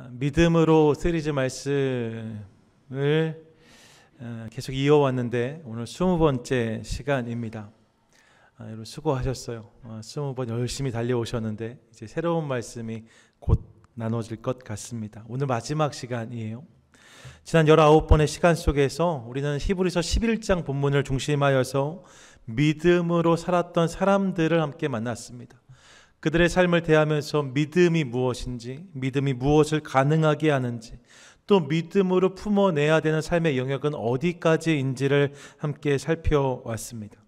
믿음으로 시리즈 말씀을 계속 이어왔는데 오늘 20번째 시간입니다. 여러분 수고하셨어요. 20번 열심히 달려오셨는데 이제 새로운 말씀이 곧 나눠질 것 같습니다. 오늘 마지막 시간이에요. 지난 19번의 시간 속에서 우리는 히브리서 11장 본문을 중심하여서 믿음으로 살았던 사람들을 함께 만났습니다. 그들의 삶을 대하면서 믿음이 무엇인지, 믿음이 무엇을 가능하게 하는지, 또 믿음으로 품어내야 되는 삶의 영역은 어디까지인지를 함께 살펴왔습니다.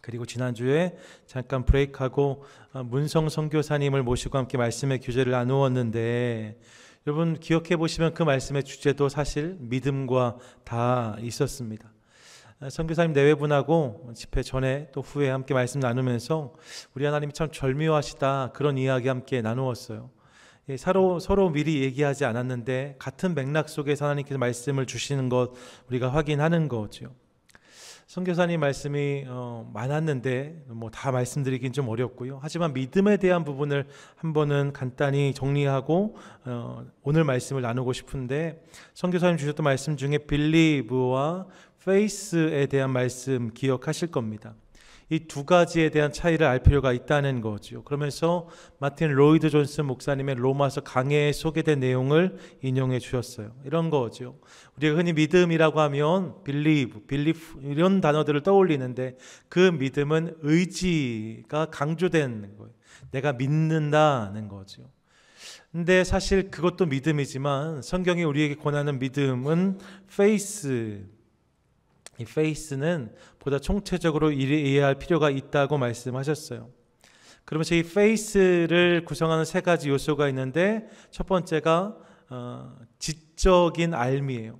그리고 지난주에 잠깐 브레이크하고 문성 선교사님을 모시고 함께 말씀의 교제를 나누었는데, 여러분 기억해 보시면 그 말씀의 주제도 사실 믿음과 다 있었습니다. 선교사님 내외분하고 집회 전에 또 후에 함께 말씀 나누면서 우리 하나님이 참 절묘하시다, 그런 이야기 함께 나누었어요. 서로 미리 얘기하지 않았는데 같은 맥락 속에서 하나님께서 말씀을 주시는 것 우리가 확인하는 거죠. 선교사님 말씀이 많았는데 다 말씀드리긴 좀 어렵고요. 하지만 믿음에 대한 부분을 한번은 간단히 정리하고 오늘 말씀을 나누고 싶은데, 선교사님 주셨던 말씀 중에 believe와 faith에 대한 말씀 기억하실 겁니다. 이 두 가지에 대한 차이를 알 필요가 있다는 거죠. 그러면서 마틴 로이드 존슨 목사님의 로마서 강해에 소개된 내용을 인용해 주셨어요. 이런 거죠. 우리가 흔히 믿음이라고 하면 believe 이런 단어들을 떠올리는데, 그 믿음은 의지가 강조된 거예요. 내가 믿는다는 거죠. 근데 사실 그것도 믿음이지만 성경이 우리에게 권하는 믿음은 faith, 이 faith는 보다 총체적으로 이해할 필요가 있다고 말씀하셨어요. 그러면서 이 faith를 구성하는 세 가지 요소가 있는데, 첫 번째가 지적인 알미예요.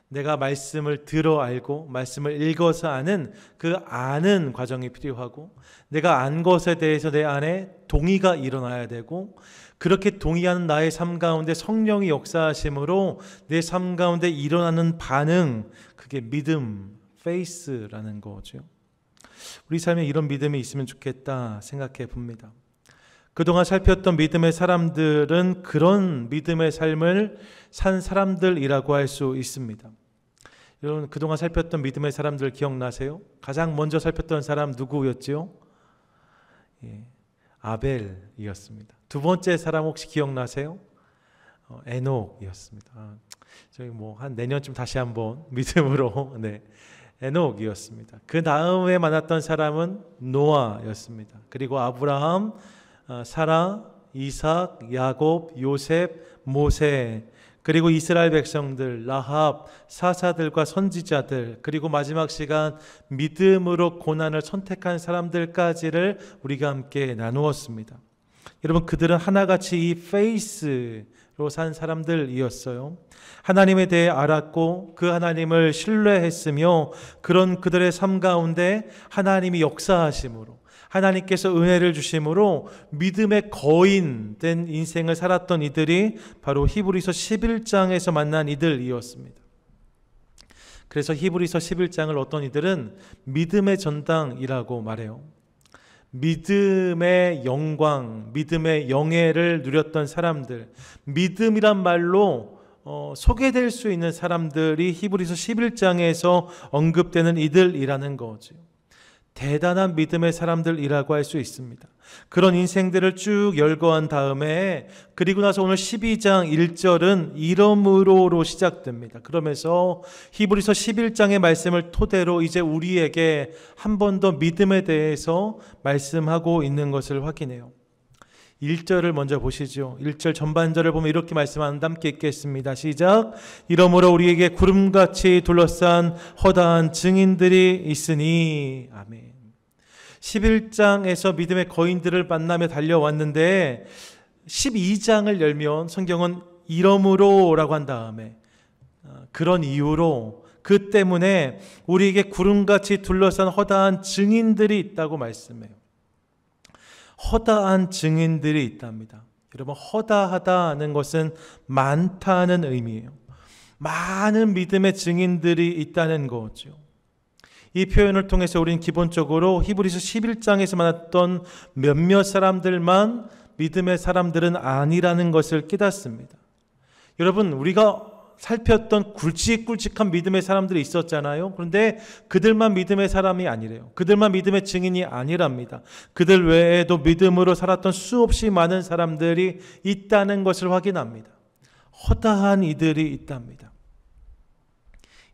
내가 말씀을 들어 알고 말씀을 읽어서 아는 그 아는 과정이 필요하고, 내가 안 것에 대해서 내 안에 동의가 일어나야 되고, 그렇게 동의하는 나의 삶 가운데 성령이 역사하심으로 내 삶 가운데 일어나는 반응, 그게 믿음, faith라는 거죠. 우리 삶에 이런 믿음이 있으면 좋겠다 생각해 봅니다. 그동안 살폈던 믿음의 사람들은 그런 믿음의 삶을 산 사람들이라고 할 수 있습니다. 여러분 그동안 살폈던 믿음의 사람들 기억나세요? 가장 먼저 살폈던 사람 누구였죠? 아벨이었습니다. 두 번째 사람 혹시 기억나세요? 에녹이었습니다. 저희 한 내년쯤 다시 한번 믿음으로 에녹이었습니다. 그 다음에 만났던 사람은 노아였습니다. 그리고 아브라함, 사라, 이삭, 야곱, 요셉, 모세, 그리고 이스라엘 백성들, 라합, 사사들과 선지자들, 그리고 마지막 시간 믿음으로 고난을 선택한 사람들까지를 우리가 함께 나누었습니다. 여러분 그들은 하나같이 이 faith로 산 사람들이었어요. 하나님에 대해 알았고 그 하나님을 신뢰했으며, 그런 그들의 삶 가운데 하나님이 역사하심으로, 하나님께서 은혜를 주심으로 믿음의 거인된 인생을 살았던 이들이 바로 히브리서 11장에서 만난 이들이었습니다. 그래서 히브리서 11장을 어떤 이들은 믿음의 전당이라고 말해요. 믿음의 영광, 믿음의 영예를 누렸던 사람들, 믿음이란 말로 소개될 수 있는 사람들이 히브리서 11장에서 언급되는 이들이라는 거죠. 대단한 믿음의 사람들이라고 할 수 있습니다. 그런 인생들을 쭉 열거한 다음에, 그리고 나서 오늘 12장 1절은 이러므로로 시작됩니다. 그러면서 히브리서 11장의 말씀을 토대로 이제 우리에게 한 번 더 믿음에 대해서 말씀하고 있는 것을 확인해요. 1절을 먼저 보시죠. 1절 전반절을 보면 이렇게 말씀하는데 함께 읽겠습니다. 시작. 이러므로 우리에게 구름같이 둘러싼 허다한 증인들이 있으니. 아멘. 11장에서 믿음의 거인들을 만나며 달려왔는데 12장을 열면 성경은 이러므로 라고 한 다음에 그런 이유로, 그 때문에 우리에게 구름같이 둘러싼 허다한 증인들이 있다고 말씀해요. 허다한 증인들이 있답니다. 여러분 허다하다는 것은 많다는 의미예요. 많은 믿음의 증인들이 있다는 거죠. 이 표현을 통해서 우리는 기본적으로 히브리서 11장에서 만났던 몇몇 사람들만 믿음의 사람들은 아니라는 것을 깨닫습니다. 여러분, 우리가 살폈던 굵직굵직한 믿음의 사람들이 있었잖아요. 그런데 그들만 믿음의 사람이 아니래요. 그들만 믿음의 증인이 아니랍니다. 그들 외에도 믿음으로 살았던 수없이 많은 사람들이 있다는 것을 확인합니다. 허다한 이들이 있답니다.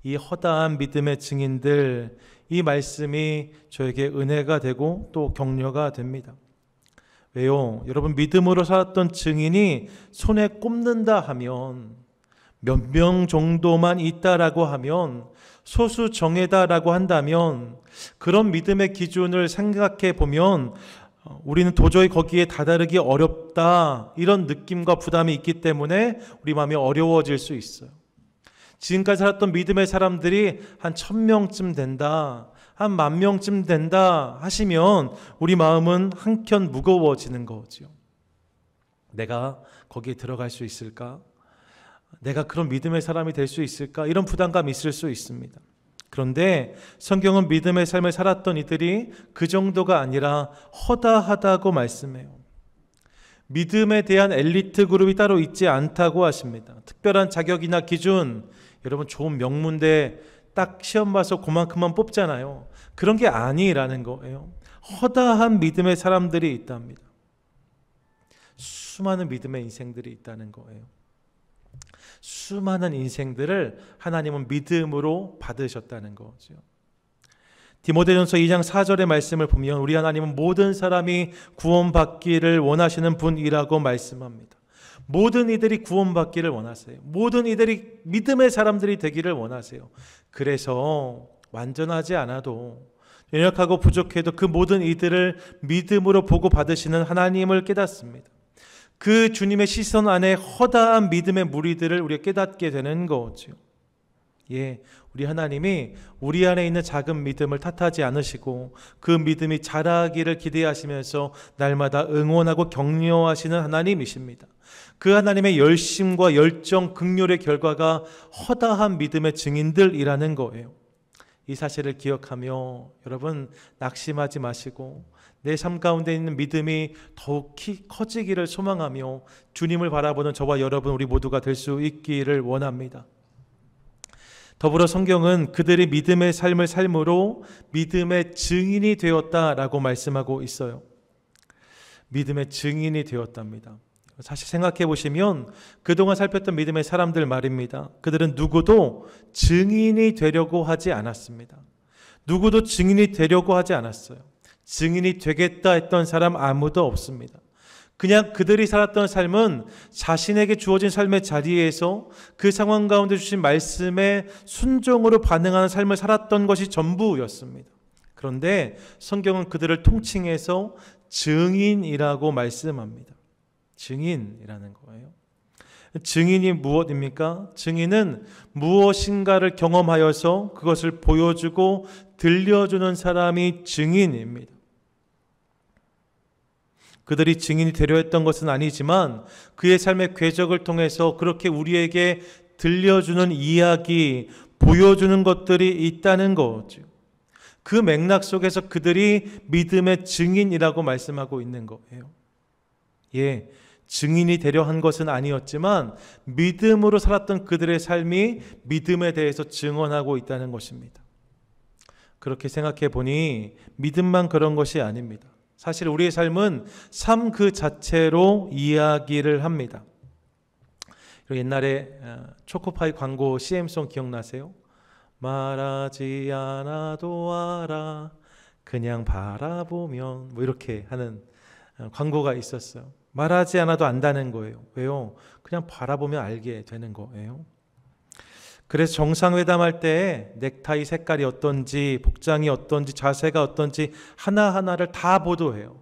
이 허다한 믿음의 증인들, 이 말씀이 저에게 은혜가 되고 또 격려가 됩니다. 왜요? 여러분, 믿음으로 살았던 증인이 손에 꼽는다 하면, 몇 명 정도만 있다라고 하면, 소수 정예다라고 한다면, 그런 믿음의 기준을 생각해 보면 우리는 도저히 거기에 다다르기 어렵다, 이런 느낌과 부담이 있기 때문에 우리 마음이 어려워질 수 있어요. 지금까지 살았던 믿음의 사람들이 한 1000명쯤 된다, 한 10,000명쯤 된다 하시면 우리 마음은 한켠 무거워지는 거죠. 내가 거기에 들어갈 수 있을까? 내가 그런 믿음의 사람이 될 수 있을까? 이런 부담감이 있을 수 있습니다. 그런데 성경은 믿음의 삶을 살았던 이들이 그 정도가 아니라 허다하다고 말씀해요. 믿음에 대한 엘리트 그룹이 따로 있지 않다고 하십니다. 특별한 자격이나 기준, 여러분 좋은 명문대 딱 시험 봐서 그만큼만 뽑잖아요. 그런 게 아니라는 거예요. 허다한 믿음의 사람들이 있답니다. 수많은 믿음의 인생들이 있다는 거예요. 수많은 인생들을 하나님은 믿음으로 받으셨다는 거죠. 디모데전서 2장 4절의 말씀을 보면 우리 하나님은 모든 사람이 구원받기를 원하시는 분이라고 말씀합니다. 모든 이들이 구원받기를 원하세요. 모든 이들이 믿음의 사람들이 되기를 원하세요. 그래서 완전하지 않아도, 연약하고 부족해도 그 모든 이들을 믿음으로 보고 받으시는 하나님을 깨닫습니다. 그 주님의 시선 안에 허다한 믿음의 무리들을 우리가 깨닫게 되는 거죠. 예, 우리 하나님이 우리 안에 있는 작은 믿음을 탓하지 않으시고 그 믿음이 자라기를 기대하시면서 날마다 응원하고 격려하시는 하나님이십니다. 그 하나님의 열심과 열정, 긍휼의 결과가 허다한 믿음의 증인들이라는 거예요. 이 사실을 기억하며 여러분 낙심하지 마시고 내 삶 가운데 있는 믿음이 더욱 커지기를 소망하며 주님을 바라보는 저와 여러분 우리 모두가 될 수 있기를 원합니다. 더불어 성경은 그들이 믿음의 삶을 삶으로 믿음의 증인이 되었다라고 말씀하고 있어요. 믿음의 증인이 되었답니다. 사실 생각해 보시면 그동안 살폈던 믿음의 사람들 말입니다. 그들은 누구도 증인이 되려고 하지 않았습니다. 누구도 증인이 되려고 하지 않았어요. 증인이 되겠다 했던 사람 아무도 없습니다. 그냥 그들이 살았던 삶은 자신에게 주어진 삶의 자리에서 그 상황 가운데 주신 말씀에 순종으로 반응하는 삶을 살았던 것이 전부였습니다. 그런데 성경은 그들을 통칭해서 증인이라고 말씀합니다. 증인이라는 거예요. 증인이 무엇입니까? 증인은 무엇인가를 경험하여서 그것을 보여주고 들려주는 사람이 증인입니다. 그들이 증인이 되려 했던 것은 아니지만 그의 삶의 궤적을 통해서 그렇게 우리에게 들려주는 이야기, 보여주는 것들이 있다는 거죠. 그 맥락 속에서 그들이 믿음의 증인이라고 말씀하고 있는 거예요. 예, 증인이 되려 한 것은 아니었지만 믿음으로 살았던 그들의 삶이 믿음에 대해서 증언하고 있다는 것입니다. 그렇게 생각해 보니 믿음만 그런 것이 아닙니다. 사실 우리의 삶은 삶 그 자체로 이야기를 합니다. 옛날에 초코파이 광고 CM송 기억나세요? 말하지 않아도 알아 그냥 바라보면, 뭐 이렇게 하는 광고가 있었어요. 말하지 않아도 안다는 거예요. 왜요? 그냥 바라보면 알게 되는 거예요. 그래서 정상회담할 때 넥타이 색깔이 어떤지, 복장이 어떤지, 자세가 어떤지 하나하나를 다 보도해요.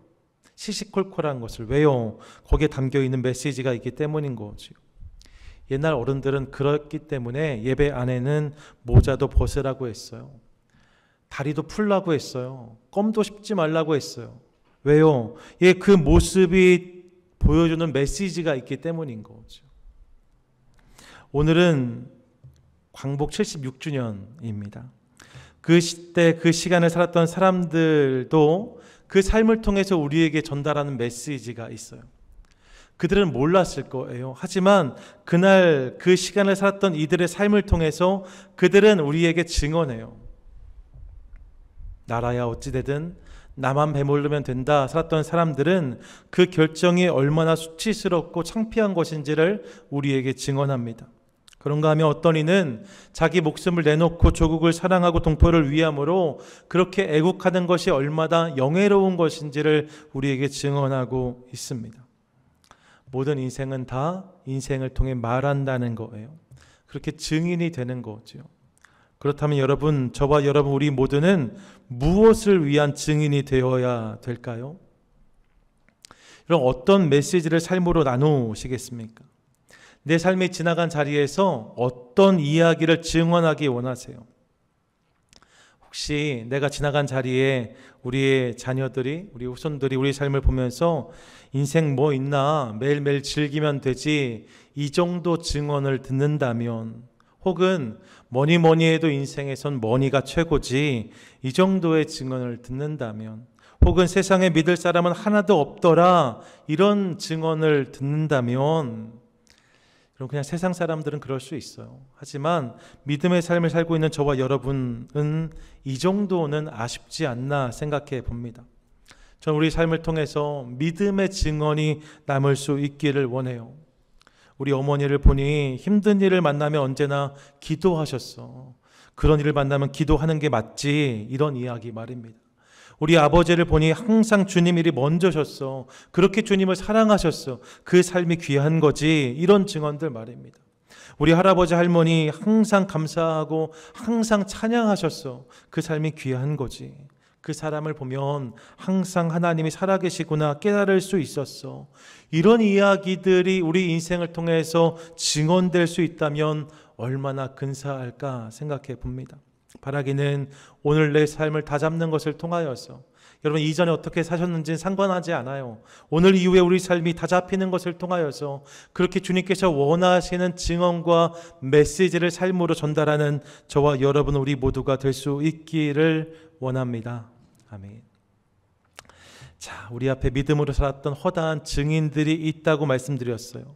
시시콜콜한 것을. 왜요? 거기에 담겨있는 메시지가 있기 때문인 거죠. 옛날 어른들은 그렇기 때문에 예배 안에는 모자도 벗으라고 했어요. 다리도 풀라고 했어요. 껌도 씹지 말라고 했어요. 왜요? 예, 그 모습이 보여주는 메시지가 있기 때문인 거죠. 오늘은 광복 76주년입니다. 그 시대, 그 시간을 살았던 사람들도 그 삶을 통해서 우리에게 전달하는 메시지가 있어요. 그들은 몰랐을 거예요. 하지만 그날 그 시간을 살았던 이들의 삶을 통해서 그들은 우리에게 증언해요. 나라야 어찌되든 나만 배모르면 된다 살았던 사람들은 그 결정이 얼마나 수치스럽고 창피한 것인지를 우리에게 증언합니다. 그런가 하면 어떤 이는 자기 목숨을 내놓고 조국을 사랑하고 동포를 위함으로 그렇게 애국하는 것이 얼마나 영예로운 것인지를 우리에게 증언하고 있습니다. 모든 인생은 다 인생을 통해 말한다는 거예요. 그렇게 증인이 되는 거죠. 그렇다면 여러분, 저와 여러분 우리 모두는 무엇을 위한 증인이 되어야 될까요? 그럼 어떤 메시지를 삶으로 나누시겠습니까? 내 삶이 지나간 자리에서 어떤 이야기를 증언하기 원하세요? 혹시 내가 지나간 자리에 우리의 자녀들이, 우리 후손들이 우리 삶을 보면서 인생 뭐 있나 매일매일 즐기면 되지 이 정도 증언을 듣는다면, 혹은 뭐니 해도 인생에선 뭐니가 최고지 이 정도의 증언을 듣는다면, 혹은 세상에 믿을 사람은 하나도 없더라 이런 증언을 듣는다면, 그럼 그냥 세상 사람들은 그럴 수 있어요. 하지만 믿음의 삶을 살고 있는 저와 여러분은 이 정도는 아쉽지 않나 생각해 봅니다. 저는 우리 삶을 통해서 믿음의 증언이 남을 수 있기를 원해요. 우리 어머니를 보니 힘든 일을 만나면 언제나 기도하셨어. 그런 일을 만나면 기도하는 게 맞지, 이런 이야기 말입니다. 우리 아버지를 보니 항상 주님 일이 먼저셨어. 그렇게 주님을 사랑하셨어. 그 삶이 귀한 거지, 이런 증언들 말입니다. 우리 할아버지 할머니 항상 감사하고 항상 찬양하셨어. 그 삶이 귀한 거지. 그 사람을 보면 항상 하나님이 살아계시구나 깨달을 수 있었어. 이런 이야기들이 우리 인생을 통해서 증언될 수 있다면 얼마나 근사할까 생각해 봅니다. 바라기는 오늘 내 삶을 다잡는 것을 통하여서, 여러분 이전에 어떻게 사셨는지는 상관하지 않아요. 오늘 이후에 우리 삶이 다잡히는 것을 통하여서 그렇게 주님께서 원하시는 증언과 메시지를 삶으로 전달하는 저와 여러분 우리 모두가 될 수 있기를 원합니다. 아멘. 자, 우리 앞에 믿음으로 살았던 허다한 증인들이 있다고 말씀드렸어요.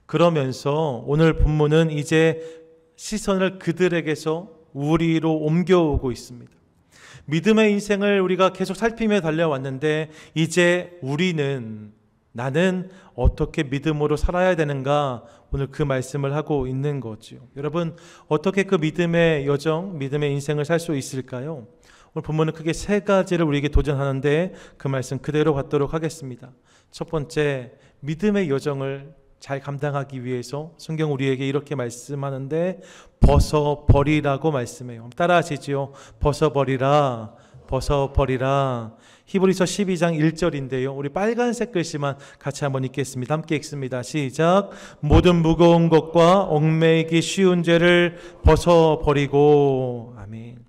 그러면서 오늘 본문은 이제 시선을 그들에게서 우리로 옮겨오고 있습니다. 믿음의 인생을 우리가 계속 살피며 달려왔는데 이제 우리는, 나는 어떻게 믿음으로 살아야 되는가, 오늘 그 말씀을 하고 있는 거죠. 여러분 어떻게 그 믿음의 여정, 믿음의 인생을 살 수 있을까요? 오늘 본문은 크게 세 가지를 우리에게 도전하는데 그 말씀 그대로 받도록 하겠습니다. 첫 번째, 믿음의 여정을 잘 감당하기 위해서 성경 우리에게 이렇게 말씀하는데 벗어버리라고 말씀해요. 따라하시지요. 벗어버리라, 벗어버리라. 히브리서 12장 1절인데요. 우리 빨간색 글씨만 같이 한번 읽겠습니다. 함께 읽습니다. 시작. 모든 무거운 것과 얽매이기 쉬운 죄를 벗어버리고. 아멘.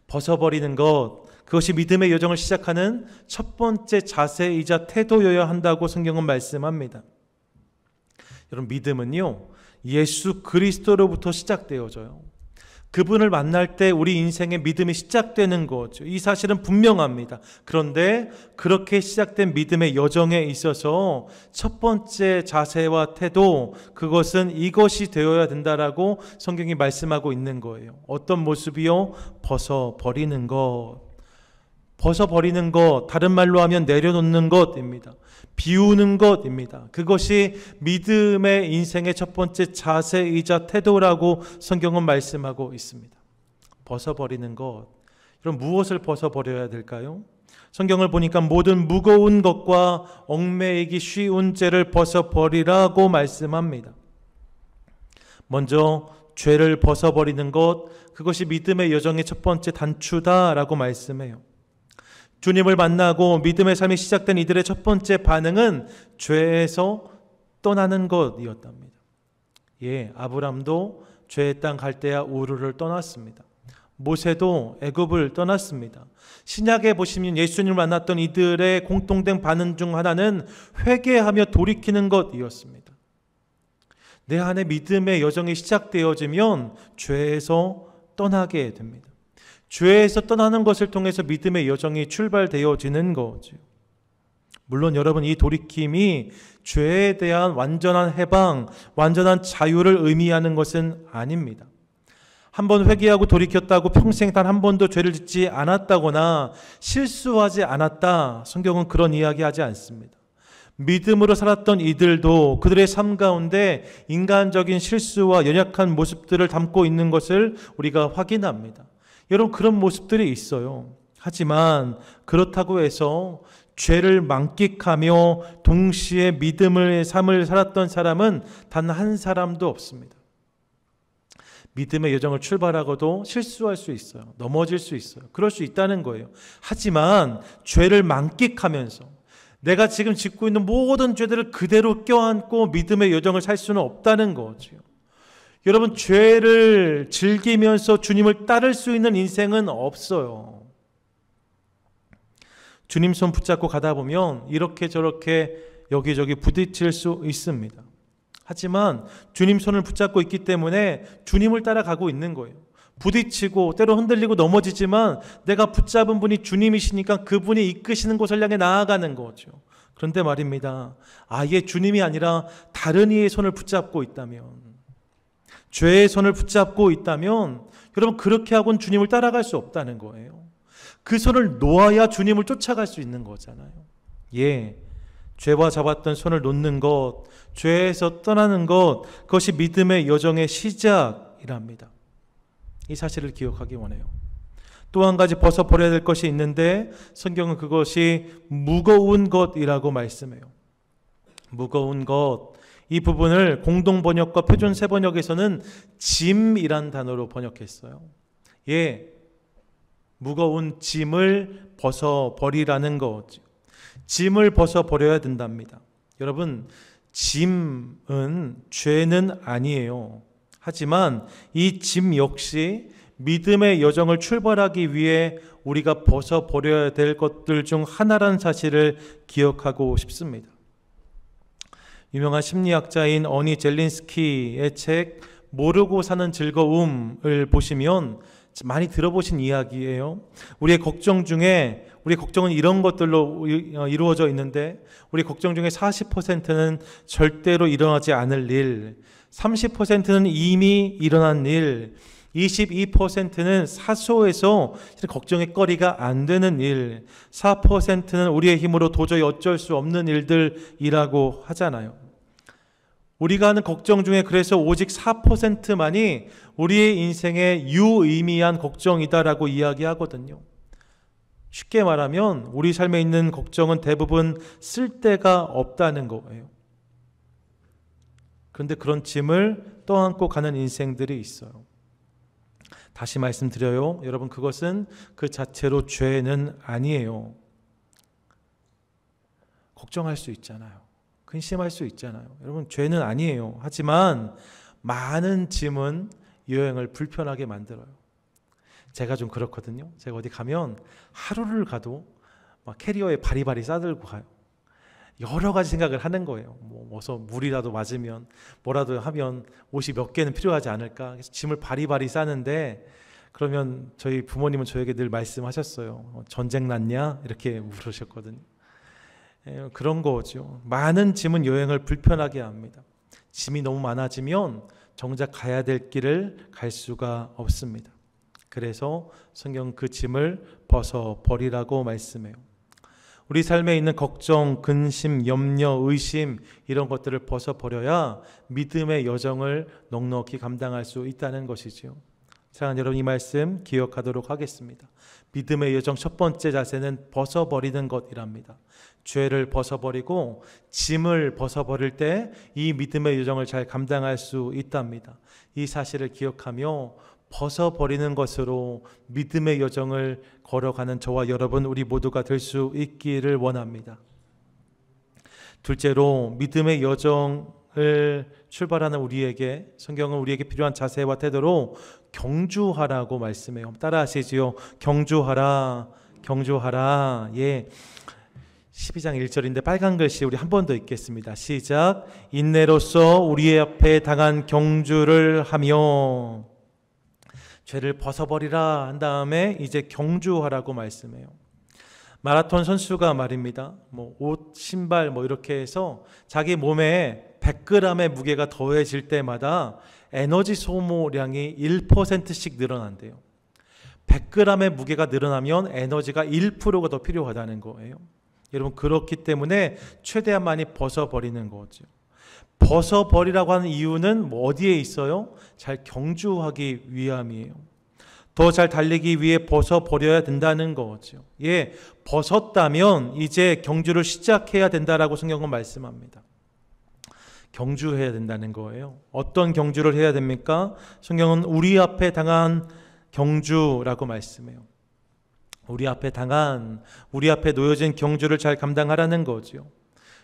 벗어버리는 것, 그것이 믿음의 여정을 시작하는 첫 번째 자세이자 태도여야 한다고 성경은 말씀합니다. 여러분 믿음은요, 예수 그리스도로부터 시작되어져요. 그분을 만날 때 우리 인생의 믿음이 시작되는 거죠. 이 사실은 분명합니다. 그런데 그렇게 시작된 믿음의 여정에 있어서 첫 번째 자세와 태도, 그것은 이것이 되어야 된다라고 성경이 말씀하고 있는 거예요. 어떤 모습이요? 벗어버리는 것. 벗어버리는 것, 다른 말로 하면 내려놓는 것입니다. 비우는 것입니다. 그것이 믿음의 인생의 첫 번째 자세이자 태도라고 성경은 말씀하고 있습니다. 벗어버리는 것. 그럼 무엇을 벗어버려야 될까요? 성경을 보니까 모든 무거운 것과 얽매이기 쉬운 죄를 벗어버리라고 말씀합니다. 먼저 죄를 벗어버리는 것, 그것이 믿음의 여정의 첫 번째 단추다라고 말씀해요. 주님을 만나고 믿음의 삶이 시작된 이들의 첫 번째 반응은 죄에서 떠나는 것이었답니다. 예, 아브람도 죄의 땅 갈대아 우르를 떠났습니다. 모세도 애굽을 떠났습니다. 신약에 보시면 예수님을 만났던 이들의 공통된 반응 중 하나는 회개하며 돌이키는 것이었습니다. 내 안에 믿음의 여정이 시작되어지면 죄에서 떠나게 됩니다. 죄에서 떠나는 것을 통해서 믿음의 여정이 출발되어지는 거죠. 물론 여러분, 이 돌이킴이 죄에 대한 완전한 해방, 완전한 자유를 의미하는 것은 아닙니다. 한 번 회개하고 돌이켰다고 평생 단 한 번도 죄를 짓지 않았다거나 실수하지 않았다, 성경은 그런 이야기하지 않습니다. 믿음으로 살았던 이들도 그들의 삶 가운데 인간적인 실수와 연약한 모습들을 담고 있는 것을 우리가 확인합니다. 여러분, 그런 모습들이 있어요. 하지만 그렇다고 해서 죄를 만끽하며 동시에 믿음의 삶을 살았던 사람은 단 한 사람도 없습니다. 믿음의 여정을 출발하고도 실수할 수 있어요. 넘어질 수 있어요. 그럴 수 있다는 거예요. 하지만 죄를 만끽하면서 내가 지금 짓고 있는 모든 죄들을 그대로 껴안고 믿음의 여정을 살 수는 없다는 거죠. 여러분, 죄를 즐기면서 주님을 따를 수 있는 인생은 없어요. 주님 손 붙잡고 가다 보면 이렇게 저렇게 여기저기 부딪힐 수 있습니다. 하지만 주님 손을 붙잡고 있기 때문에 주님을 따라가고 있는 거예요. 부딪히고 때로 흔들리고 넘어지지만 내가 붙잡은 분이 주님이시니까 그분이 이끄시는 곳을 향해 나아가는 거죠. 그런데 말입니다, 아예 주님이 아니라 다른 이의 손을 붙잡고 있다면, 죄의 손을 붙잡고 있다면 여러분, 그렇게 하고는 주님을 따라갈 수 없다는 거예요. 그 손을 놓아야 주님을 쫓아갈 수 있는 거잖아요. 죄와 잡았던 손을 놓는 것, 죄에서 떠나는 것, 그것이 믿음의 여정의 시작이랍니다. 이 사실을 기억하기 원해요. 또 한 가지 벗어버려야 될 것이 있는데 성경은 그것이 무거운 것이라고 말씀해요. 무거운 것, 이 부분을 공동번역과 표준 세번역에서는 짐이란 단어로 번역했어요. 무거운 짐을 벗어버리라는 거죠. 짐을 벗어버려야 된답니다. 여러분, 짐은 죄는 아니에요. 하지만 이 짐 역시 믿음의 여정을 출발하기 위해 우리가 벗어버려야 될 것들 중 하나라는 사실을 기억하고 싶습니다. 유명한 심리학자인 어니 젤린스키의 책 모르고 사는 즐거움을 보시면 많이 들어보신 이야기예요. 우리의 걱정은 이런 것들로 이루어져 있는데, 우리 걱정 중에 40%는 절대로 일어나지 않을 일, 30%는 이미 일어난 일, 22%는 사소해서 걱정의 거리가 안 되는 일, 4%는 우리의 힘으로 도저히 어쩔 수 없는 일들이라고 하잖아요. 우리가 하는 걱정 중에 그래서 오직 4%만이 우리의 인생의 유의미한 걱정이다라고 이야기하거든요. 쉽게 말하면 우리 삶에 있는 걱정은 대부분 쓸데가 없다는 거예요. 그런데 그런 짐을 떠안고 가는 인생들이 있어요. 다시 말씀드려요. 여러분, 그것은 그 자체로 죄는 아니에요. 걱정할 수 있잖아요. 근심할 수 있잖아요. 여러분, 죄는 아니에요. 하지만 많은 짐은 여행을 불편하게 만들어요. 제가 좀 그렇거든요. 제가 어디 가면 하루를 가도 막 캐리어에 바리바리 싸들고 가요. 여러 가지 생각을 하는 거예요. 어서 물이라도 맞으면 뭐라도 하면 옷이 몇 개는 필요하지 않을까. 그래서 짐을 바리바리 싸는데, 그러면 저희 부모님은 저에게 늘 말씀하셨어요. 전쟁 났냐? 이렇게 물으셨거든요. 그런 거죠. 많은 짐은 여행을 불편하게 합니다. 짐이 너무 많아지면 정작 가야 될 길을 갈 수가 없습니다. 그래서 성경 그 짐을 벗어버리라고 말씀해요. 우리 삶에 있는 걱정, 근심, 염려, 의심, 이런 것들을 벗어버려야 믿음의 여정을 넉넉히 감당할 수 있다는 것이지요. 사랑하는 여러분, 이 말씀 기억하도록 하겠습니다. 믿음의 여정 첫 번째 자세는 벗어버리는 것이랍니다. 죄를 벗어버리고 짐을 벗어버릴 때 이 믿음의 여정을 잘 감당할 수 있답니다. 이 사실을 기억하며 벗어버리는 것으로 믿음의 여정을 걸어가는 저와 여러분, 우리 모두가 될 수 있기를 원합니다. 둘째로, 믿음의 여정을 출발하는 우리에게, 성경은 우리에게 필요한 자세와 태도로 경주하라고 말씀해요. 따라하시지요. 경주하라, 경주하라. 12장 1절인데 빨간 글씨 우리 한 번 더 읽겠습니다. 시작. 인내로써 우리의 앞에 당한 경주를 하며. 죄를 벗어버리라 한 다음에 이제 경주하라고 말씀해요. 마라톤 선수가 말입니다. 옷, 신발 이렇게 해서 자기 몸에 100g의 무게가 더해질 때마다 에너지 소모량이 1%씩 늘어난대요. 100g의 무게가 늘어나면 에너지가 1%가 더 필요하다는 거예요. 여러분, 그렇기 때문에 최대한 많이 벗어버리는 거죠. 벗어버리라고 하는 이유는 어디에 있어요? 잘 경주하기 위함이에요. 더 잘 달리기 위해 벗어버려야 된다는 거죠. 예, 벗었다면 이제 경주를 시작해야 된다라고 성경은 말씀합니다. 경주해야 된다는 거예요. 어떤 경주를 해야 됩니까? 성경은 우리 앞에 당한 경주라고 말씀해요. 우리 앞에 놓여진 경주를 잘 감당하라는 거죠.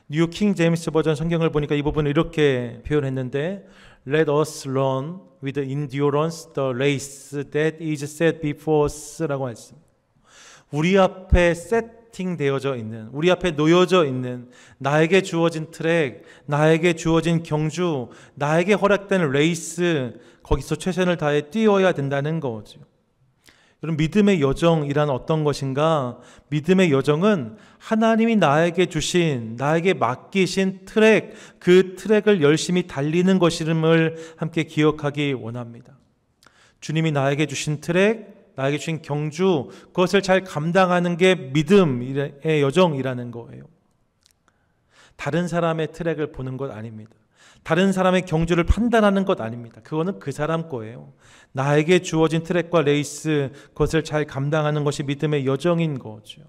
뉴 킹 제임스 버전 성경을 보니까 이 부분을 이렇게 표현했는데, Let us run with endurance the race that is set before us라고 했습니다. 우리 앞에 세팅되어져 있는, 우리 앞에 놓여져 있는 나에게 주어진 트랙, 나에게 주어진 경주, 나에게 허락된 레이스, 거기서 최선을 다해 뛰어야 된다는 거죠. 여러분, 믿음의 여정이란 어떤 것인가? 믿음의 여정은 하나님이 나에게 주신, 나에게 맡기신 트랙, 그 트랙을 열심히 달리는 것임을 함께 기억하기 원합니다. 주님이 나에게 주신 트랙, 나에게 주신 경주, 그것을 잘 감당하는 게 믿음의 여정이라는 거예요. 다른 사람의 트랙을 보는 것 아닙니다. 다른 사람의 경주를 판단하는 것 아닙니다. 그거는 그 사람 거예요. 나에게 주어진 트랙과 레이스, 그것을 잘 감당하는 것이 믿음의 여정인 거죠.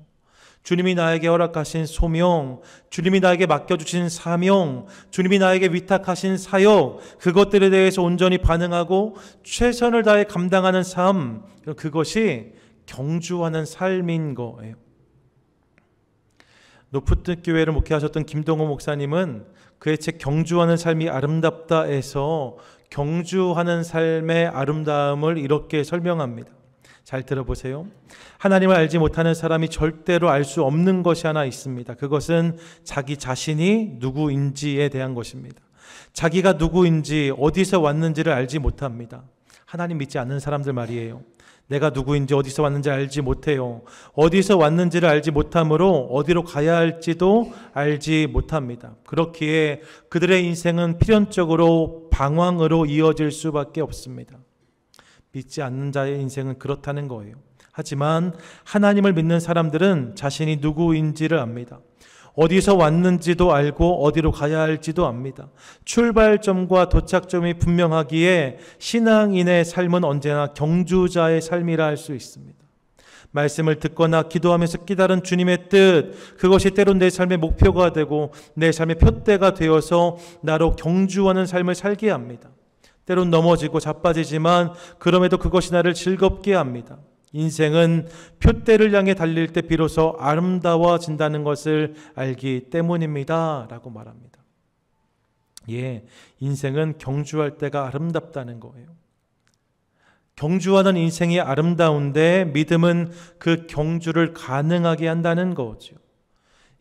주님이 나에게 허락하신 소명, 주님이 나에게 맡겨주신 사명, 주님이 나에게 위탁하신 사역, 그것들에 대해서 온전히 반응하고 최선을 다해 감당하는 삶, 그것이 경주하는 삶인 거예요. 노푸트 교회를 목회하셨던 김동호 목사님은 그의 책 경주하는 삶이 아름답다에서 경주하는 삶의 아름다움을 이렇게 설명합니다. 잘 들어보세요. 하나님을 알지 못하는 사람이 절대로 알 수 없는 것이 하나 있습니다. 그것은 자기 자신이 누구인지에 대한 것입니다. 자기가 누구인지, 어디서 왔는지를 알지 못합니다. 하나님 믿지 않는 사람들 말이에요. 내가 누구인지, 어디서 왔는지 알지 못해요. 어디서 왔는지를 알지 못하므로 어디로 가야 할지도 알지 못합니다. 그렇기에 그들의 인생은 필연적으로 방황으로 이어질 수밖에 없습니다. 믿지 않는 자의 인생은 그렇다는 거예요. 하지만 하나님을 믿는 사람들은 자신이 누구인지를 압니다. 어디서 왔는지도 알고 어디로 가야 할지도 압니다. 출발점과 도착점이 분명하기에 신앙인의 삶은 언제나 경주자의 삶이라 할 수 있습니다. 말씀을 듣거나 기도하면서 깨달은 주님의 뜻, 그것이 때론 내 삶의 목표가 되고 내 삶의 표대가 되어서 나로 경주하는 삶을 살게 합니다. 때론 넘어지고 자빠지지만 그럼에도 그것이 나를 즐겁게 합니다. 인생은 표대를 향해 달릴 때 비로소 아름다워진다는 것을 알기 때문입니다 라고 말합니다. 예, 인생은 경주할 때가 아름답다는 거예요. 경주하는 인생이 아름다운데 믿음은 그 경주를 가능하게 한다는 거죠.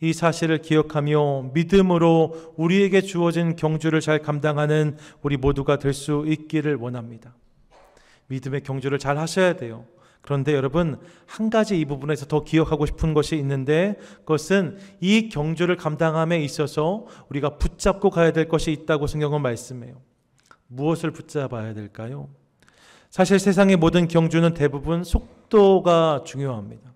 이 사실을 기억하며 믿음으로 우리에게 주어진 경주를 잘 감당하는 우리 모두가 될 수 있기를 원합니다. 믿음의 경주를 잘 하셔야 돼요. 그런데 여러분, 한 가지 이 부분에서 더 기억하고 싶은 것이 있는데, 그것은 이 경주를 감당함에 있어서 우리가 붙잡고 가야 될 것이 있다고 성경은 말씀해요. 무엇을 붙잡아야 될까요? 사실 세상의 모든 경주는 대부분 속도가 중요합니다.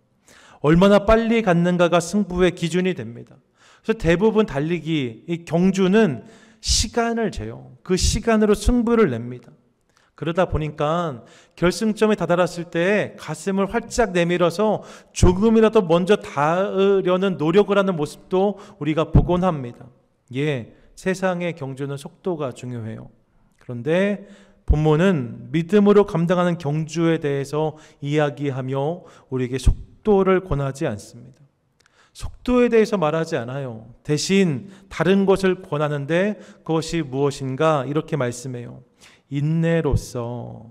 얼마나 빨리 갔는가가 승부의 기준이 됩니다. 그래서 대부분 달리기, 이 경주는 시간을 재요. 그 시간으로 승부를 냅니다. 그러다 보니까 결승점에 다다랐을 때 가슴을 활짝 내밀어서 조금이라도 먼저 닿으려는 노력을 하는 모습도 우리가 보곤 합니다. 예, 세상의 경주는 속도가 중요해요. 그런데 본문은 믿음으로 감당하는 경주에 대해서 이야기하며 우리에게 속도를 권하지 않습니다. 속도에 대해서 말하지 않아요. 대신 다른 것을 권하는데 그것이 무엇인가 이렇게 말씀해요. 인내로서.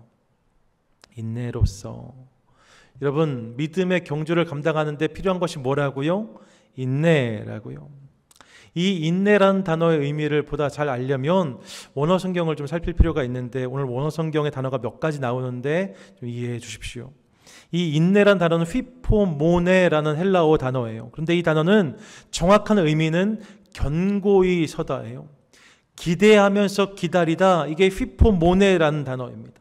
여러분, 믿음의 경주를 감당하는 데 필요한 것이 뭐라고요? 인내라고요. 이 인내라는 단어의 의미를 보다 잘 알려면 원어 성경을 좀 살필 필요가 있는데, 오늘 원어 성경의 단어가 몇 가지 나오는데 좀 이해해 주십시오. 이 인내란 단어는 휘포모네라는 헬라어 단어예요. 그런데 이 단어는 정확한 의미는 견고히 서다예요. 기대하면서 기다리다, 이게 휘포모네라는 단어입니다.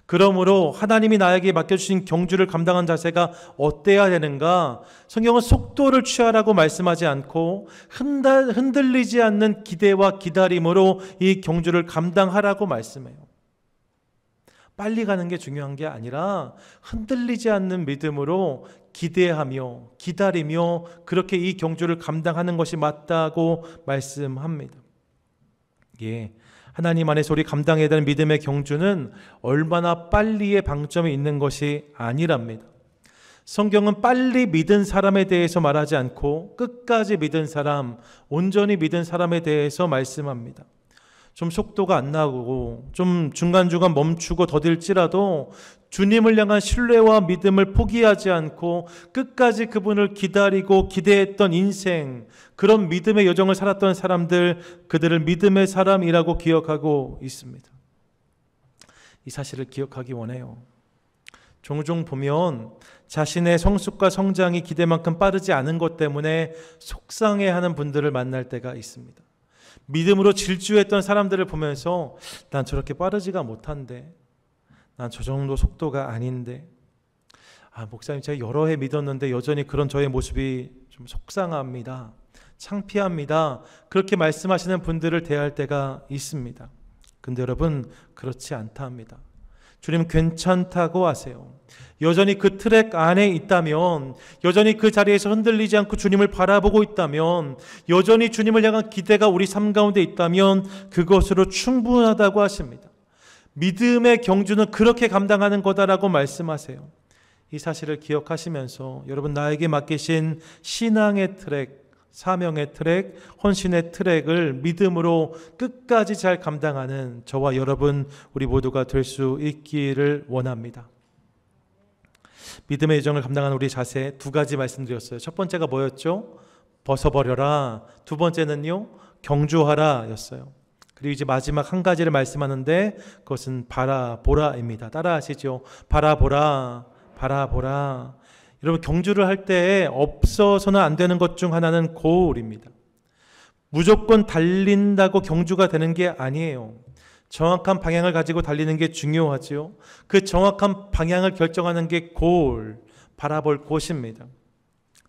그러므로 하나님이 나에게 맡겨주신 경주를 감당한 자세가 어때야 되는가? 성경은 속도를 취하라고 말씀하지 않고 흔들리지 않는 기대와 기다림으로 이 경주를 감당하라고 말씀해요. 빨리 가는 게 중요한 게 아니라 흔들리지 않는 믿음으로 기대하며 기다리며 그렇게 이 경주를 감당하는 것이 맞다고 말씀합니다. 예. 하나님 안에서 우리 감당해야 되는 믿음의 경주는 얼마나 빨리의 방점이 있는 것이 아니랍니다. 성경은 빨리 믿은 사람에 대해서 말하지 않고 끝까지 믿은 사람, 온전히 믿은 사람에 대해서 말씀합니다. 좀 속도가 안 나고 좀 중간중간 멈추고 더딜지라도 주님을 향한 신뢰와 믿음을 포기하지 않고 끝까지 그분을 기다리고 기대했던 인생, 그런 믿음의 여정을 살았던 사람들, 그들을 믿음의 사람이라고 기억하고 있습니다. 이 사실을 기억하기 원해요. 종종 보면 자신의 성숙과 성장이 기대만큼 빠르지 않은 것 때문에 속상해하는 분들을 만날 때가 있습니다. 믿음으로 질주했던 사람들을 보면서 난 저렇게 빠르지가 못한데, 난 저 정도 속도가 아닌데, 목사님 제가 여러 해 믿었는데 여전히 그런 저의 모습이 좀 속상합니다, 창피합니다, 그렇게 말씀하시는 분들을 대할 때가 있습니다. 근데 여러분, 그렇지 않다 합니다. 주님 괜찮다고 하세요. 여전히 그 트랙 안에 있다면, 여전히 그 자리에서 흔들리지 않고 주님을 바라보고 있다면, 여전히 주님을 향한 기대가 우리 삶 가운데 있다면 그것으로 충분하다고 하십니다. 믿음의 경주는 그렇게 감당하는 거다라고 말씀하세요. 이 사실을 기억하시면서 여러분, 나에게 맡기신 신앙의 트랙, 사명의 트랙, 헌신의 트랙을 믿음으로 끝까지 잘 감당하는 저와 여러분, 우리 모두가 될 수 있기를 원합니다. 믿음의 여정을 감당하는 우리 자세 두 가지 말씀드렸어요. 첫 번째가 뭐였죠? 벗어버려라. 두 번째는요, 경주하라 였어요. 그리고 이제 마지막 한 가지를 말씀하는데 그것은 바라보라입니다. 따라 하시죠. 바라보라, 바라보라. 여러분, 경주를 할 때 없어서는 안 되는 것 중 하나는 고울입니다. 무조건 달린다고 경주가 되는 게 아니에요. 정확한 방향을 가지고 달리는 게 중요하죠. 그 정확한 방향을 결정하는 게 고울, 바라볼 곳입니다.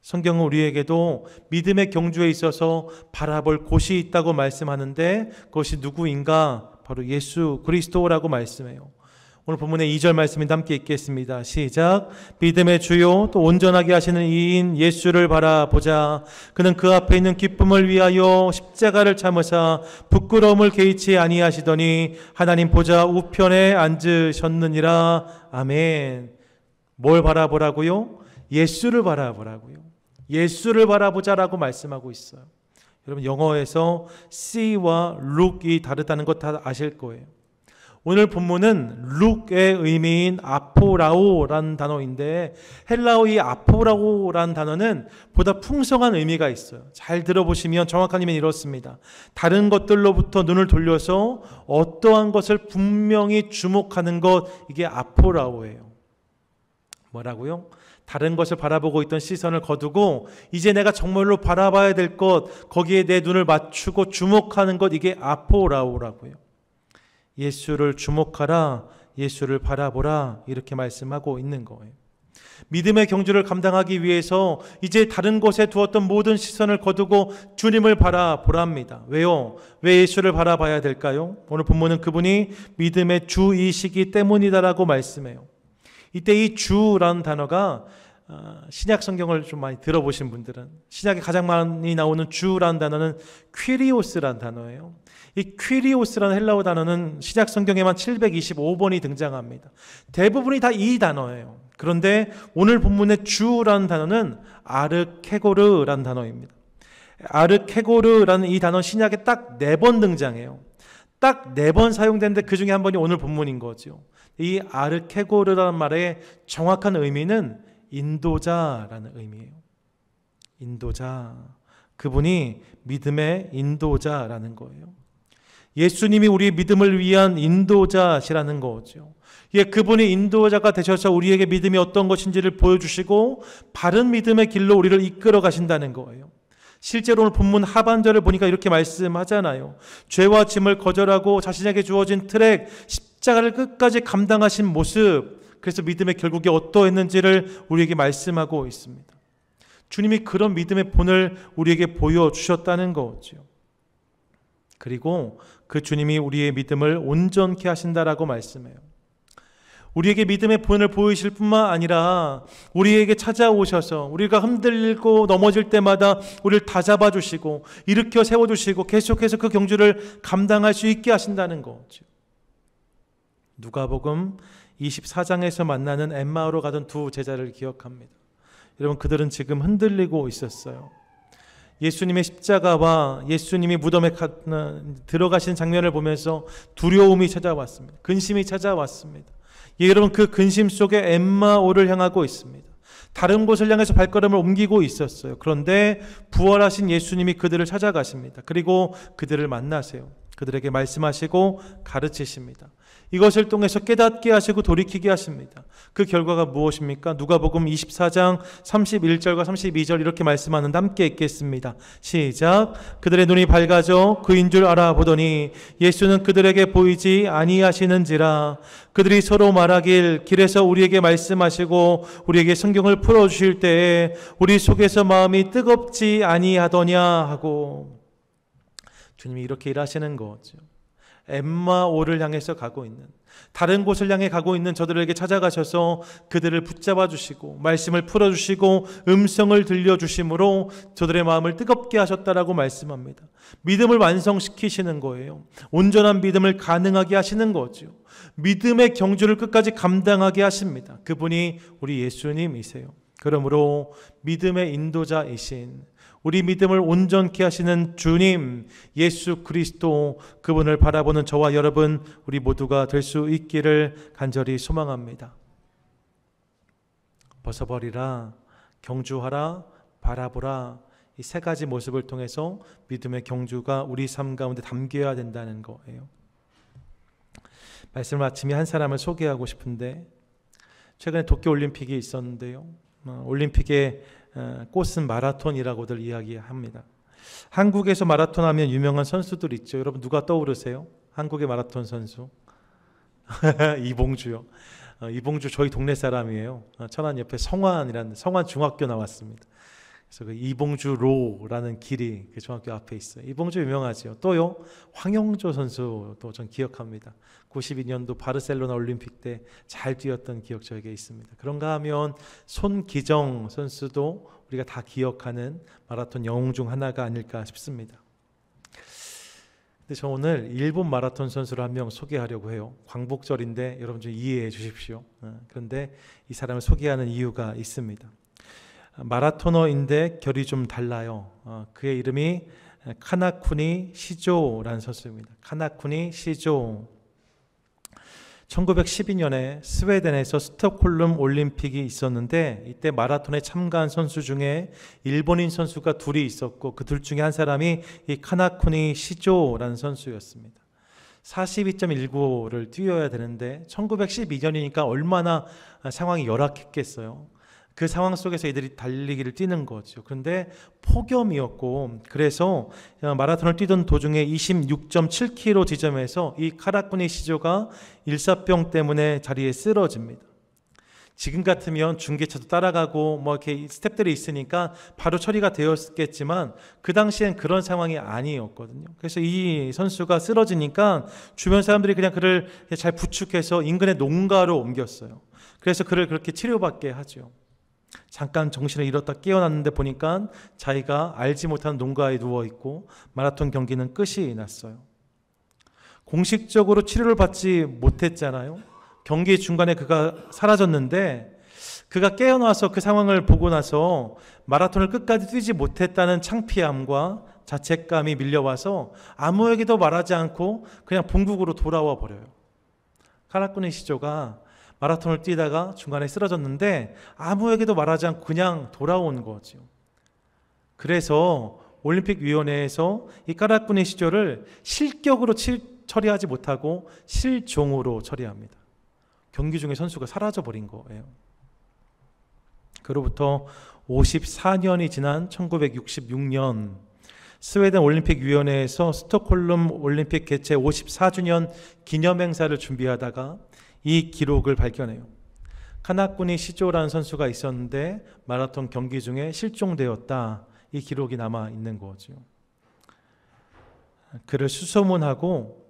성경은 우리에게도 믿음의 경주에 있어서 바라볼 곳이 있다고 말씀하는데 그것이 누구인가? 바로 예수 그리스도라고 말씀해요. 오늘 본문의 2절 말씀인데 함께 읽겠습니다. 시작. 믿음의 주요 또 온전하게 하시는 이인 예수를 바라보자. 그는 그 앞에 있는 기쁨을 위하여 십자가를 참으사 부끄러움을 개의치 아니하시더니 하나님 보좌 우편에 앉으셨느니라. 아멘. 뭘 바라보라고요? 예수를 바라보라고요. 예수를 바라보자라고 말씀하고 있어요. 여러분, 영어에서 see와 look이 다르다는 것 다 아실 거예요. 오늘 본문은 look의 의미인 아포라오라는 단어인데, 헬라어 이 아포라오라는 단어는 보다 풍성한 의미가 있어요. 잘 들어보시면 정확한 의미는 이렇습니다. 다른 것들로부터 눈을 돌려서 어떠한 것을 분명히 주목하는 것, 이게 아포라오예요. 뭐라고요? 다른 것을 바라보고 있던 시선을 거두고 이제 내가 정말로 바라봐야 될 것, 거기에 내 눈을 맞추고 주목하는 것, 이게 아포라오라고요. 예수를 주목하라, 예수를 바라보라, 이렇게 말씀하고 있는 거예요. 믿음의 경주를 감당하기 위해서 이제 다른 곳에 두었던 모든 시선을 거두고 주님을 바라보랍니다. 왜요? 왜 예수를 바라봐야 될까요? 오늘 본문은 그분이 믿음의 주이시기 때문이다라고 말씀해요. 이때 이 주라는 단어가 신약 성경을 좀 많이 들어보신 분들은, 신약에 가장 많이 나오는 주라는 단어는 퀴리오스라는 단어예요. 이 퀴리오스라는 헬라어 단어는 신약 성경에만 725번이 등장합니다. 대부분이 다 이 단어예요. 그런데 오늘 본문의 주라는 단어는 아르케고르라는 단어입니다. 아르케고르라는 이 단어 신약에 딱 4번 등장해요. 딱 4번 사용되는데 그 중에 한 번이 오늘 본문인 거죠. 이 아르케고르라는 말의 정확한 의미는 인도자라는 의미예요. 인도자. 그분이 믿음의 인도자라는 거예요. 예수님이 우리의 믿음을 위한 인도자시라는 거죠. 예, 그분이 인도자가 되셔서 우리에게 믿음이 어떤 것인지를 보여주시고 바른 믿음의 길로 우리를 이끌어 가신다는 거예요. 실제로 오늘 본문 하반절을 보니까 이렇게 말씀하잖아요. 죄와 짐을 거절하고 자신에게 주어진 트랙, 십자가를 끝까지 감당하신 모습, 그래서 믿음의 결국이 어떠했는지를 우리에게 말씀하고 있습니다. 주님이 그런 믿음의 본을 우리에게 보여주셨다는 거죠. 그리고 그 주님이 우리의 믿음을 온전케 하신다라고 말씀해요. 우리에게 믿음의 본을 보이실 뿐만 아니라 우리에게 찾아오셔서 우리가 흔들리고 넘어질 때마다 우리를 다잡아 주시고 일으켜 세워주시고 계속해서 그 경주를 감당할 수 있게 하신다는 거죠. 누가복음 24장에서 만나는 엠마오로 가던 두 제자를 기억합니다. 여러분, 그들은 지금 흔들리고 있었어요. 예수님의 십자가와 예수님이 무덤에 들어가신 장면을 보면서 두려움이 찾아왔습니다. 근심이 찾아왔습니다. 예, 여러분, 그 근심 속에 엠마오를 향하고 있습니다. 다른 곳을 향해서 발걸음을 옮기고 있었어요. 그런데 부활하신 예수님이 그들을 찾아가십니다. 그리고 그들을 만나세요. 그들에게 말씀하시고 가르치십니다. 이것을 통해서 깨닫게 하시고 돌이키게 하십니다. 그 결과가 무엇입니까? 누가복음 24장 31절과 32절 이렇게 말씀하는데 함께 읽겠습니다. 시작. 그들의 눈이 밝아져 그인 줄 알아보더니 예수는 그들에게 보이지 아니하시는지라. 그들이 서로 말하길 길에서 우리에게 말씀하시고 우리에게 성경을 풀어주실 때에 우리 속에서 마음이 뜨겁지 아니하더냐 하고. 주님이 이렇게 일하시는 거죠. 엠마오를 향해서 가고 있는, 다른 곳을 향해 가고 있는 저들에게 찾아가셔서 그들을 붙잡아 주시고 말씀을 풀어주시고 음성을 들려주심으로 저들의 마음을 뜨겁게 하셨다라고 말씀합니다. 믿음을 완성시키시는 거예요. 온전한 믿음을 가능하게 하시는 거죠. 믿음의 경주를 끝까지 감당하게 하십니다. 그분이 우리 예수님이세요. 그러므로 믿음의 인도자이신 우리 믿음을 온전케 하시는 주님 예수 그리스도, 그분을 바라보는 저와 여러분 우리 모두가 될 수 있기를 간절히 소망합니다. 벗어버리라, 경주하라, 바라보라, 이 세 가지 모습을 통해서 믿음의 경주가 우리 삶 가운데 담겨야 된다는 거예요. 말씀을 마치며 한 사람을 소개하고 싶은데, 최근에 도쿄올림픽이 있었는데요, 올림픽의 꽃은 마라톤이라고들 이야기합니다. 한국에서 마라톤 하면 유명한 선수들 있죠. 여러분 누가 떠오르세요? 한국의 마라톤 선수? 이봉주요. 이봉주 저희 동네 사람이에요. 천안 옆에 성환이라는 성환 중학교 나왔습니다. 그래서 그 이봉주로라는 길이 그 중학교 앞에 있어요. 이봉주 유명하죠. 또요, 황영조 선수도 전 기억합니다. 92년도 바르셀로나 올림픽 때 잘 뛰었던 기억 저에게 있습니다. 그런가 하면 손기정 선수도 우리가 다 기억하는 마라톤 영웅 중 하나가 아닐까 싶습니다. 근데 저 오늘 일본 마라톤 선수를 한 명 소개하려고 해요. 광복절인데 여러분 좀 이해해 주십시오. 그런데 이 사람을 소개하는 이유가 있습니다. 마라토너인데 결이 좀 달라요. 그의 이름이 카나쿠니 시조라는 선수입니다. 카나쿠니 시조. 1912년에 스웨덴에서 스톡홀름 올림픽이 있었는데 이때 마라톤에 참가한 선수 중에 일본인 선수가 둘이 있었고 그 둘 중에 한 사람이 이 카나쿠니 시조라는 선수였습니다. 42.19를 뛰어야 되는데 1912년이니까 얼마나 상황이 열악했겠어요. 그 상황 속에서 이들이 달리기를 뛰는 거죠. 그런데 폭염이었고, 그래서 마라톤을 뛰던 도중에 26.7km 지점에서 이 카라쿠니 시조가 일사병 때문에 자리에 쓰러집니다. 지금 같으면 중계차도 따라가고 뭐 이렇게 스텝들이 있으니까 바로 처리가 되었겠지만 그 당시엔 그런 상황이 아니었거든요. 그래서 이 선수가 쓰러지니까 주변 사람들이 그냥 그를 잘 부축해서 인근의 농가로 옮겼어요. 그래서 그를 그렇게 치료받게 하죠. 잠깐 정신을 잃었다 깨어났는데 보니까 자기가 알지 못하는 농가에 누워있고 마라톤 경기는 끝이 났어요. 공식적으로 치료를 받지 못했잖아요. 경기 중간에 그가 사라졌는데 그가 깨어나서 그 상황을 보고 나서 마라톤을 끝까지 뛰지 못했다는 창피함과 자책감이 밀려와서 아무에게도 말하지 않고 그냥 본국으로 돌아와 버려요. 카라쿠니 시조가 마라톤을 뛰다가 중간에 쓰러졌는데 아무에게도 말하지 않고 그냥 돌아온 거죠. 그래서 올림픽위원회에서 이 까라꾸니 시조를 실격으로 처리하지 못하고 실종으로 처리합니다. 경기 중에 선수가 사라져버린 거예요. 그로부터 54년이 지난 1966년 스웨덴 올림픽위원회에서 스톡홀름 올림픽 개최 54주년 기념행사를 준비하다가 이 기록을 발견해요. 카나꾸니 시조라는 선수가 있었는데 마라톤 경기 중에 실종되었다. 이 기록이 남아 있는 거죠. 그를 수소문하고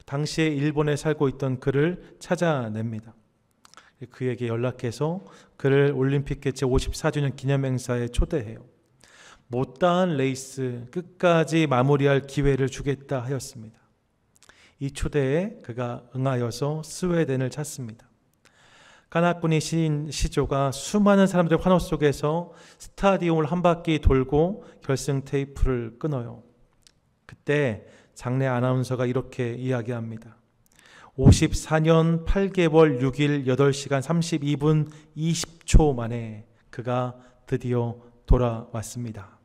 당시에 일본에 살고 있던 그를 찾아냅니다. 그에게 연락해서 그를 올림픽 개최 54주년 기념행사에 초대해요. 못다한 레이스 끝까지 마무리할 기회를 주겠다 하였습니다. 이 초대에 그가 응하여서 스웨덴을 찾습니다. 까나꾸니 시조가 수많은 사람들의 환호 속에서 스타디움을 한 바퀴 돌고 결승 테이프를 끊어요. 그때 장내 아나운서가 이렇게 이야기합니다. 54년 8개월 6일 8시간 32분 20초 만에 그가 드디어 돌아왔습니다.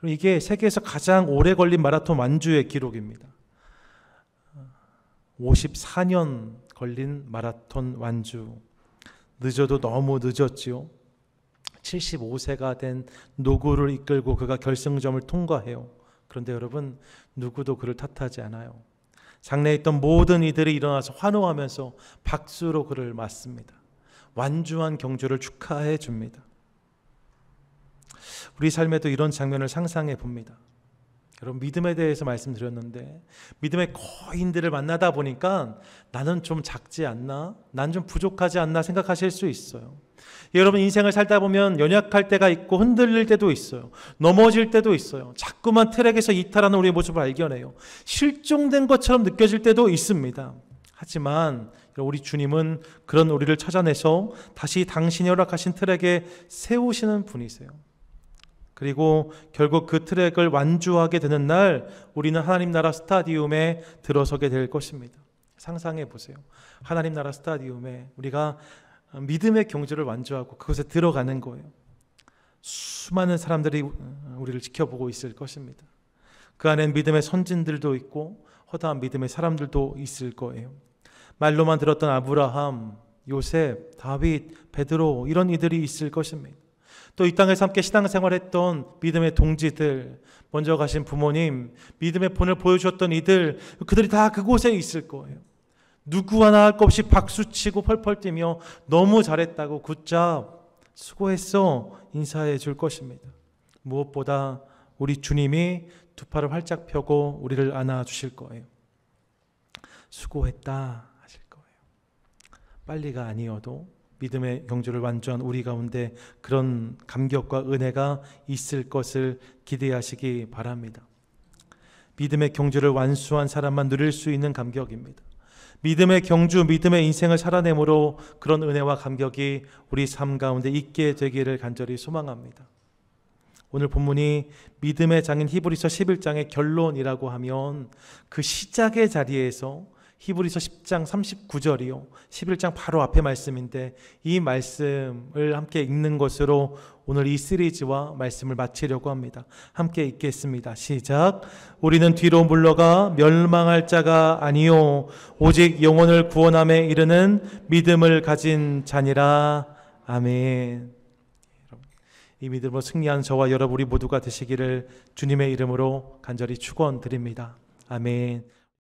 이게 세계에서 가장 오래 걸린 마라톤 완주의 기록입니다. 54년 걸린 마라톤 완주. 늦어도 너무 늦었지요. 75세가 된 노구를 이끌고 그가 결승점을 통과해요. 그런데 여러분, 누구도 그를 탓하지 않아요. 장내에 있던 모든 이들이 일어나서 환호하면서 박수로 그를 맞습니다. 완주한 경주를 축하해 줍니다. 우리 삶에도 이런 장면을 상상해 봅니다. 여러분, 믿음에 대해서 말씀드렸는데 믿음의 거인들을 만나다 보니까 나는 좀 작지 않나? 난 좀 부족하지 않나 생각하실 수 있어요. 여러분, 인생을 살다 보면 연약할 때가 있고 흔들릴 때도 있어요. 넘어질 때도 있어요. 자꾸만 트랙에서 이탈하는 우리의 모습을 발견해요. 실종된 것처럼 느껴질 때도 있습니다. 하지만 우리 주님은 그런 우리를 찾아내서 다시 당신이 허락하신 트랙에 세우시는 분이세요. 그리고 결국 그 트랙을 완주하게 되는 날 우리는 하나님 나라 스타디움에 들어서게 될 것입니다. 상상해 보세요. 하나님 나라 스타디움에 우리가 믿음의 경주를 완주하고 그곳에 들어가는 거예요. 수많은 사람들이 우리를 지켜보고 있을 것입니다. 그 안엔 믿음의 선진들도 있고 허다한 믿음의 사람들도 있을 거예요. 말로만 들었던 아브라함, 요셉, 다윗, 베드로 이런 이들이 있을 것입니다. 또 이 땅에서 함께 신앙생활했던 믿음의 동지들, 먼저 가신 부모님, 믿음의 본을 보여주셨던 이들, 그들이 다 그곳에 있을 거예요. 누구 하나 할 것 없이 박수치고 펄펄 뛰며 너무 잘했다고 굿잡, 수고했어 인사해 줄 것입니다. 무엇보다 우리 주님이 두 팔을 활짝 펴고 우리를 안아주실 거예요. 수고했다 하실 거예요. 빨리가 아니어도 믿음의 경주를 완주한 우리 가운데 그런 감격과 은혜가 있을 것을 기대하시기 바랍니다. 믿음의 경주를 완수한 사람만 누릴 수 있는 감격입니다. 믿음의 경주, 믿음의 인생을 살아내므로 그런 은혜와 감격이 우리 삶 가운데 있게 되기를 간절히 소망합니다. 오늘 본문이 믿음의 장인 히브리서 11장의 결론이라고 하면 그 시작의 자리에서 히브리서 10장 39절이요. 11장 바로 앞에 말씀인데 이 말씀을 함께 읽는 것으로 오늘 이 시리즈와 말씀을 마치려고 합니다. 함께 읽겠습니다. 시작. 우리는 뒤로 물러가 멸망할 자가 아니요 오직 영혼을 구원함에 이르는 믿음을 가진 자니라. 아멘. 이 믿음으로 승리한 저와 여러분 우리 모두가 되시기를 주님의 이름으로 간절히 축원드립니다. 아멘.